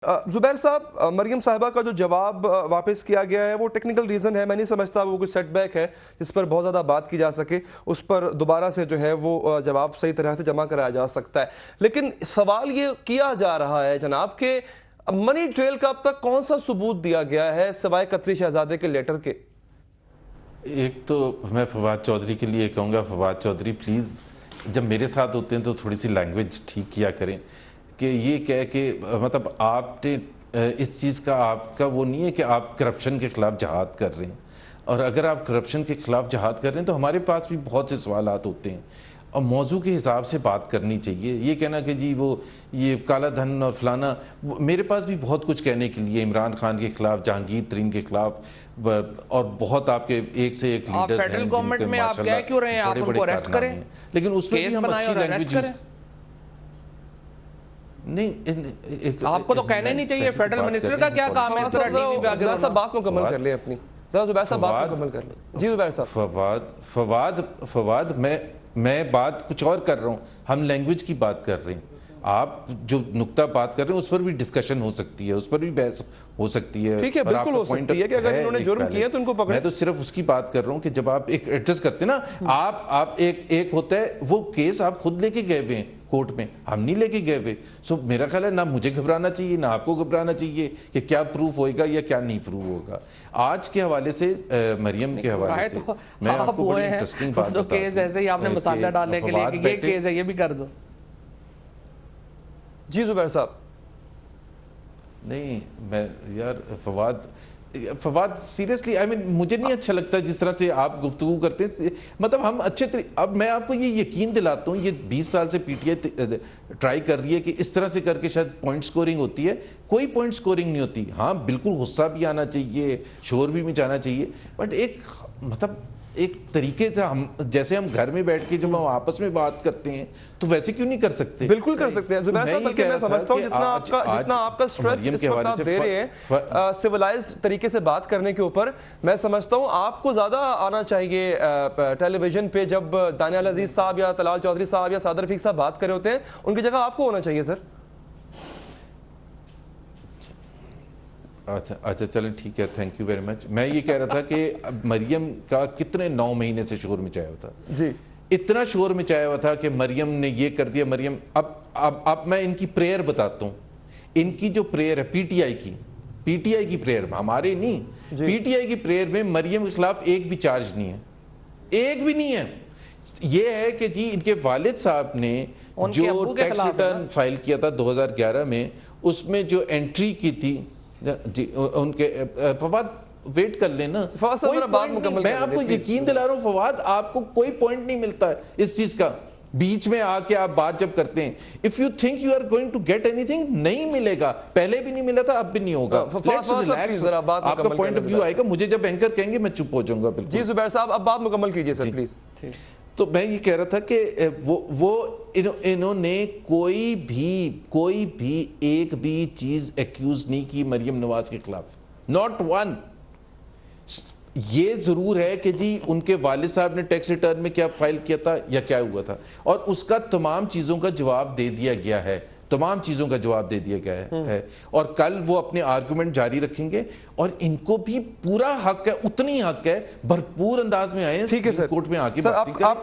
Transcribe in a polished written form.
زبیر صاحب، مریم صاحبہ کا جو جواب واپس کیا گیا ہے وہ ٹیکنیکل ریزن ہے، میں نہیں سمجھتا وہ کوئی سیٹ بیک ہے جس پر بہت زیادہ بات کی جا سکے، اس پر دوبارہ سے جو ہے وہ جواب صحیح طرح سے جمع کرایا جا سکتا ہے۔ لیکن سوال یہ کیا جا رہا ہے جناب کہ منی ٹریل کا اب تک کون سا ثبوت دیا گیا ہے سوائے قطری شہزادے کے لیٹر کے؟ ایک تو میں فواد چودھری کے لیے کہوں گا، فواد چودھری پلیز جب میرے ساتھ ہوتے ہیں تو تھوڑی سی لینگویج ٹھیک کیا کریں، کہ یہ کہہ کہ مطلب آپ نے اس چیز کا آپ کا وہ نہیں ہے کہ آپ کرپشن کے خلاف جہاد کر رہے ہیں، اور اگر آپ کرپشن کے خلاف جہاد کر رہے ہیں تو ہمارے پاس بھی بہت سے سوالات ہوتے ہیں اور موضوع کے حساب سے بات کرنی چاہیے۔ یہ کہنا کہ جی وہ یہ کالا دھن اور فلانا، میرے پاس بھی بہت کچھ کہنے کے لیے عمران خان کے خلاف، جہانگیر ترین کے خلاف، اور بہت آپ کے ایک سے ایک لیڈرز ہیں فیڈرل گورنمنٹ میں آپ کہہ کیوں رہے ہیں، آپ ان کو اریسٹ کریں، لیکن اس میں بھی ہم اچھی لینگویج یوز نہیں، آپ کو تو کہنا ہی نہیں چاہیے۔ فیڈرل منسٹر کا کیا کام ہے؟ زبیر صاحب بات مکمل کر لیں اپنی، زبیر صاحب بات مکمل کر لیں۔ جی زبیر صاحب، فواد میں بات کچھ اور کر رہا ہوں، ہم لینگویج کی بات کر رہے ہیں، آپ جو نقطہ بات کر رہے ہیں اس پر بھی ڈسکشن ہو سکتی ہے، اس پر بھی بحث ہو سکتی ہے۔ ٹھیک ہے، بالکل ہو سکتی ہے کہ اگر انہوں نے جرم کیا تو ان کو پکڑیں۔ میں تو صرف اس کی بات کر رہا ہوں کہ جب آپ ایک ایڈجسٹ کرتے ہیں نا، آپ ایک ہوتا ہے وہ کیس آپ خود لے کے گئے ہوئے ہیں کورٹ میں، ہم نہیں لے کے گئے ہوئے، سو میرا خیال ہے نہ مجھے گھبرانا چاہیے نہ آپ کو گھبرانا چاہیے کہ کیا پروف ہوئے گا یا کیا نہیں پروف ہوگا۔ آج کے حوالے سے، مریم کے حوالے سے میں آپ کو بڑی انٹرسٹنگ بات بتا دوں، ایسے ہی آپ نے مسالہ ڈالنے کے لیے کہ یہ کیس ہے یہ بھی کر دو۔ جی زبیر صاحب، نہیں میں یار فواد سیریسلی مجھے نہیں اچھا لگتا جس طرح سے آپ گفتگو کرتے ہیں، مطلب ہم اچھے اب میں آپ کو یہ یقین دلاتا ہوں، یہ 20 سال سے پی ٹی آئی ٹرائی کر رہی ہے کہ اس طرح سے کر کے شاید پوائنٹ سکورنگ ہوتی ہے، کوئی پوائنٹ سکورنگ نہیں ہوتی۔ ہاں بالکل غصہ بھی آنا چاہیے، شور بھی مچانا چاہیے، بٹ ایک مطلب ایک طریقے سے ہم جیسے ہم گھر میں بیٹھ کے جب ہم آپس میں بات کرتے ہیں تو ویسے کیوں نہیں کر سکتے؟ بالکل کر سکتے ہیں زبیر صاحب، بلکہ میں سمجھتا ہوں جتنا آپ کا سٹریس اس وقت آپ دے رہے ہیں سیولائزڈ طریقے سے بات کرنے کے اوپر، میں سمجھتا ہوں آپ کو زیادہ آنا چاہیے ٹیلی ویژن پہ جب دانیال عزیز صاحب یا طلال چودھری صاحب یا صادر رفیق صاحب بات کر رہے ہوتے ہیں، ان کی جگہ آپ کو ہونا چاہیے سر۔ اچھا چلیں ٹھیک ہے، تھینک یو ویری مچ۔ میں یہ کہہ رہا تھا کہ مریم کا کتنے 9 مہینے سے شور مچایا ہوا تھا، جی اتنا شور مچایا ہوا تھا کہ مریم نے یہ کر دیا۔ مریم اب میں ان کی پریئر بتاتا ہوں، ان کی جو پریئر ہے پی ٹی آئی کی پریئر، ہمارے نہیں، پی ٹی آئی کی پریئر میں مریم کے خلاف ایک بھی چارج نہیں ہے، ایک بھی نہیں ہے۔ یہ ہے کہ جی ان کے والد صاحب نے جو ٹیکس ریٹرن فائل کیا تھا 2011 میں، اس میں جو انٹری کی تھی، جی ان کے فواد ویٹ کر لینا، میں آپ کو یقین دلا رہا ہوں فواد، آپ کو کوئی پوائنٹ نہیں ملتا ہے اس چیز کا، بیچ میں آ کے آپ بات جب کرتے ہیں if you think you are going to get anything، نہیں ملے گا، پہلے بھی نہیں ملا تھا اب بھی نہیں ہوگا۔ Let's relax، آپ کا پوائنٹ آف ویو آئے گا، مجھے جب اینکر کہیں گے میں چپ ہو جاؤں گا بالکل۔ جی زبیر صاحب اب بات مکمل کیجئے سر پلیز۔ تو میں یہ کہہ رہا تھا کہ انہوں نے کوئی بھی ایک بھی چیز ایکیوز نہیں کی مریم نواز کے خلاف، not one۔ یہ ضرور ہے کہ جی ان کے والد صاحب نے ٹیکس ریٹرن میں کیا فائل کیا تھا یا کیا ہوا تھا، اور اس کا تمام چیزوں کا جواب دے دیا گیا ہے، اور کل وہ اپنے آرگومنٹ جاری رکھیں گے، اور ان کو بھی پورا حق ہے، اتنی حق ہے، بھرپور انداز میں آئے ہیں کورٹ میں آ کے باتیں کریں۔